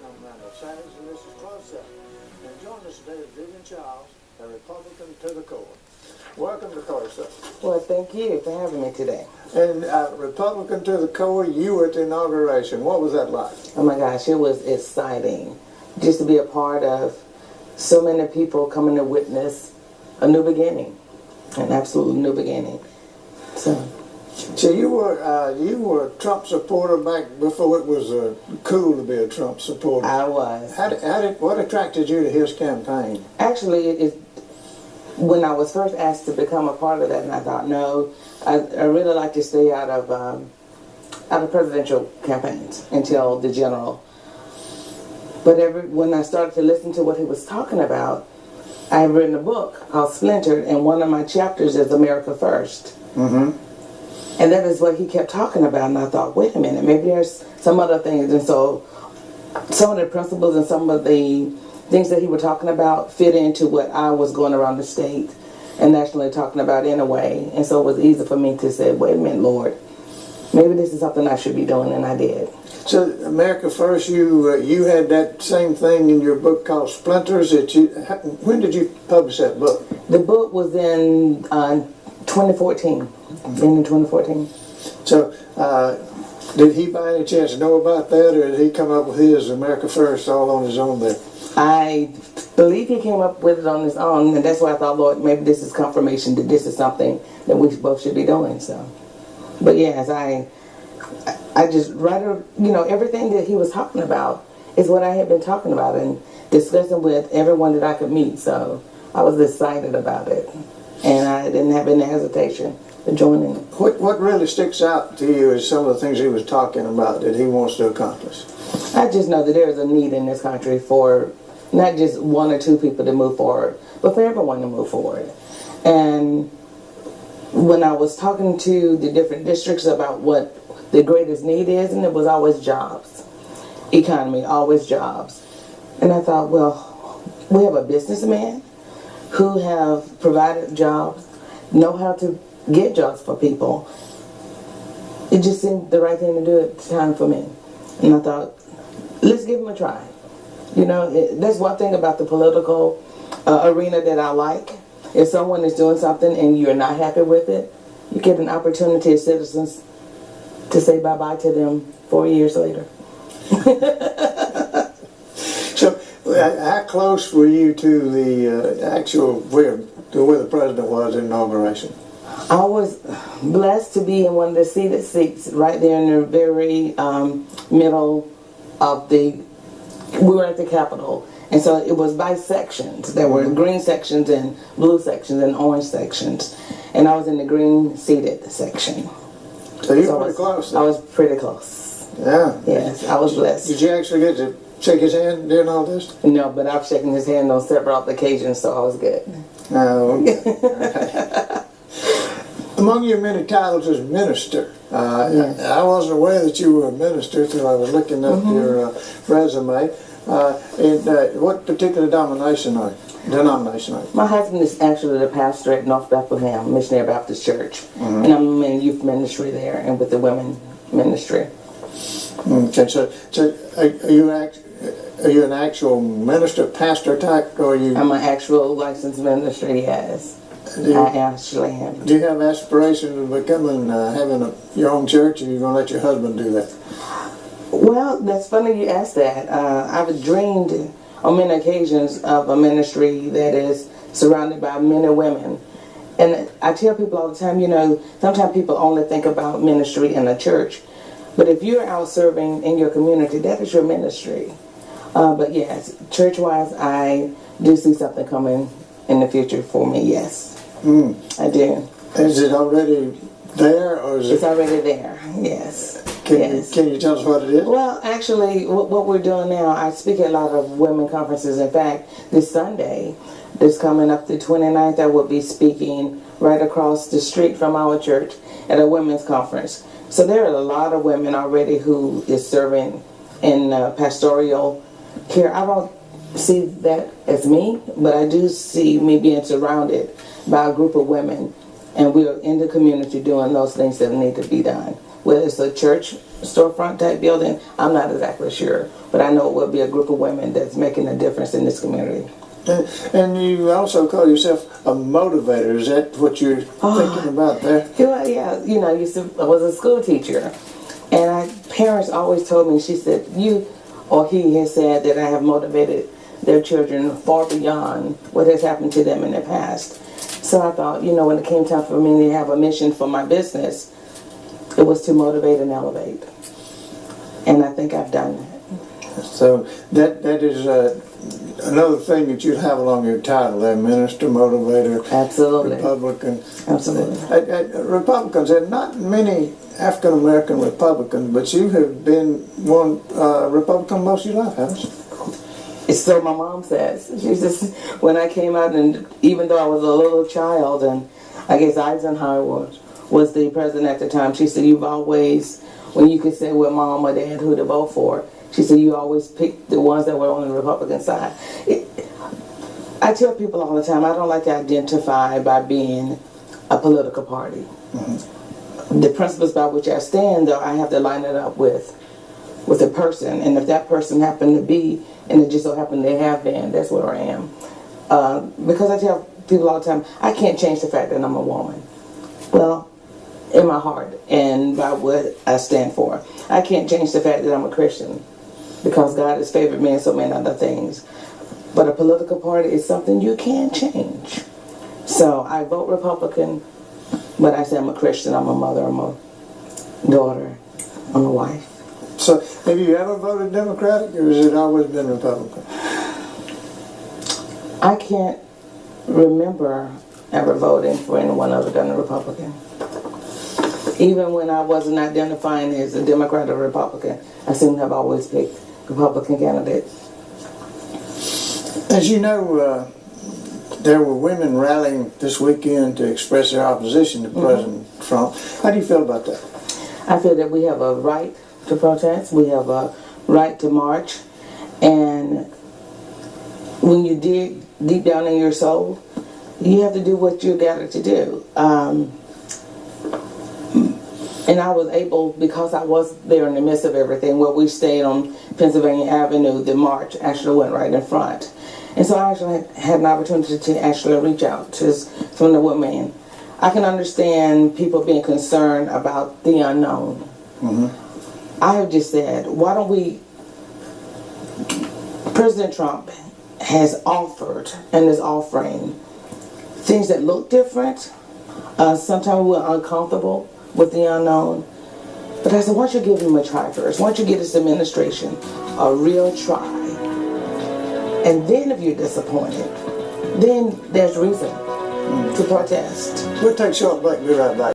I'm Randall Savage, and this is Close Up. And joining us today is Vivian Childs, a Republican to the core. Welcome to Close Up. Well, thank you for having me today. And Republican to the core, you were at the inauguration. What was that like? Oh my gosh, it was exciting just to be a part of so many people coming to witness a new beginning, an absolute new beginning. So you were a Trump supporter back before it was cool to be a Trump supporter. I was. What attracted you to his campaign? Actually, when I was first asked to become a part of that, and I thought, no, I really like to stay out of presidential campaigns until the general. But when I started to listen to what he was talking about, I had written a book called Splintered, and one of my chapters is America First. Mm-hmm. And that is what he kept talking about, and I thought, wait a minute, maybe there's some other things. And so some of the principles and some of the things that he was talking about fit into what I was going around the state and nationally talking about anyway. And so it was easy for me to say, wait a minute, Lord, maybe this is something I should be doing, and I did. So America First, you had that same thing in your book called Splinters. When did you publish that book? The book was in 2014. In 2014. So, did he by any chance know about that, or did he come up with his America First all on his own there? I believe he came up with it on his own, and that's why I thought, Lord, maybe this is confirmation that this is something that we both should be doing. So, but yes, I just rather, everything that he was talking about is what I had been talking about and discussing with everyone that I could meet. So I was excited about it, and I didn't have any hesitation to join in. What really sticks out to you is some of the things he was talking about that he wants to accomplish? I just know that there is a need in this country for not just one or two people to move forward, but for everyone to move forward. And when I was talking to the different districts about what the greatest need is, and it was always jobs, economy, always jobs. And I thought, well, we have a businessman who have provided jobs, know how to get jobs for people. It just seemed the right thing to do at the time for me. And I thought, let's give him a try. That's one thing about the political arena that I like. If someone is doing something and you're not happy with it, you get an opportunity as citizens to say bye-bye to them 4 years later. So, how close were you to the actual where the president was in inauguration? I was blessed to be in one of the seated seats right there in the very middle of we were at the Capitol. And so it was by sections. There were green sections and blue sections and orange sections. And I was in the green seated section. So you were pretty close then. I was pretty close. Yeah. Yes, I was blessed. Did you actually get to shake his hand during all this? No, but I've shaken his hand on several occasions, so I was good. Oh, okay. Among your many titles as minister, yes. I wasn't aware that you were a minister until I was looking up your resume. What particular denomination are you? My husband is actually the pastor at North Bethlehem Missionary Baptist Church, and I'm in youth ministry there and with the women ministry. Okay, so are you an actual minister, pastor type, or are you? I'm an actual licensed minister, yes. I actually am. Do you have aspirations of becoming, having your own church, or are you going to let your husband do that? Well, that's funny you asked that. I've dreamed on many occasions of a ministry that is surrounded by men and women. And I tell people all the time, sometimes people only think about ministry in a church. But if you're out serving in your community, that is your ministry. But yes, church-wise, I do see something coming in the future for me, yes. I do. Is it already there, or is it? It's already there, yes. Can you tell us what it is? Well, actually, what we're doing now, I speak at a lot of women conferences. In fact, this Sunday, this coming up the 29th, I will be speaking right across the street from our church at a women's conference. So there are a lot of women already who is serving in pastoral care. I don't see that as me, but I do see me being surrounded by a group of women, and we're in the community doing those things that need to be done whether it's a church storefront type building, I'm not exactly sure. But I know it will be a group of women that's making a difference in this community. And you also call yourself a motivator. Is that what you're thinking about there? Yeah, you know, I was a school teacher, and parents always told me, she said, you or he has said that I have motivated their children far beyond what has happened to them in the past. So I thought, you know, when it came time for me to have a mission for my business, it was to motivate and elevate. And I think I've done that. So that is another thing that you'd have along your title there, minister, motivator, Absolutely. Republican. Absolutely. Republicans, there are not many African American Republicans, but you have been one Republican most of your life, haven't you? It's so my mom says. She just, when I came out, and even though I was a little child, and I guess Eisenhower was the president at the time, she said, you've always, when you could say with mom or dad who to vote for, she said, you always picked the ones that were on the Republican side. I tell people all the time, I don't like to identify by being a political party. Mm-hmm. The principles by which I stand, though, I have to line it up with a person. And if that person happened to be, and it just so happened they have been, that's where I am. Because I tell people all the time, I can't change the fact that I'm a woman. Well, in my heart and by what I stand for. I can't change the fact that I'm a Christian, because God has favored me in so many other things. But a political party is something you can change. So I vote Republican, but I say I'm a Christian, I'm a mother, I'm a daughter, I'm a wife. So have you ever voted Democratic, or has it always been Republican? I can't remember ever voting for anyone other than a Republican. Even when I wasn't identifying as a Democrat or Republican, I seem to have always picked Republican candidates. As you know, there were women rallying this weekend to express their opposition to President Trump. How do you feel about that? I feel that we have a right to protest, we have a right to march, and when you dig deep down in your soul, you have to do what you're gathered to do. And I was able, because I was there in the midst of everything, where we stayed on Pennsylvania Avenue, the march actually went right in front. And so I actually had an opportunity to actually reach out to some of the women. I can understand people being concerned about the unknown. Mm-hmm. I have just said, why don't we, President Trump has offered and is offering things that look different. Sometimes we're uncomfortable with the unknown. But I said, why don't you give him a try first? Why don't you give this administration a real try? And then if you're disappointed, then there's reason to protest. We'll take a short break. Be right back.